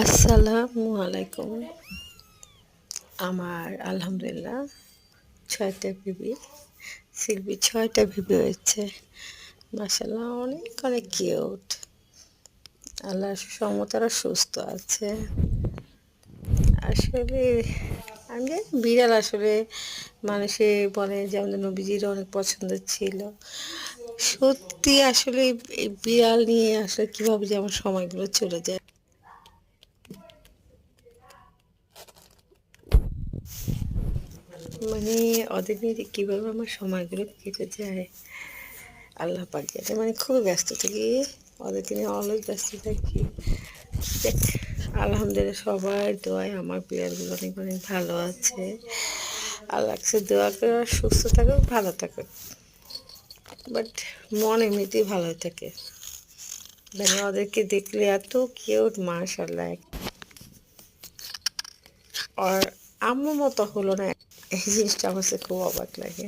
আসসালামু আলাইকুম। আমার আলহামদুলিল্লাহ ৬টা বেবি। সিলভি ৬টা বেবি হয়েছে। মাশাআল্লাহ অনেক অনেক কিউট। আল্লাহর রহমতে ওরা সুস্থ আছে। আসলে আমি জানি বিড়াল আসলে মানুষে বলে যে আমাদের নবীজির অনেক পছন্দ ছিল। সত্যি আসলে এই বিড়াল নিয়ে আসলে কীভাবে যে আমার সময়গুলো চলে যায়। মানে ওদের নিয়ে যে কীভাবে আমার সময়গুলো কেটে যায় আল্লাহ পাক জানে। মানে খুবই ব্যস্ত থাকি, ওদেরকে নিয়ে অলওয়েজ ব্যস্ত থাকি। দেখ, আলহামদুলিল্লাহ সবার দোয়ায় আমার বিড়ালগুলো অনেক অনেক ভালো আছে। আল্লাহ কাছে দোয়া করে ওরা সুস্থ থাকুক, ভালো থাকুক। বাট মন এমনিতেই ভালো থাকে। মানে ওদেরকে দেখলে এত কিউট মাশাআল্লাহ। আর আম্মুর মতো হলো না, এই জিনিসটা আমার কাছে খুব অবাক লাগে।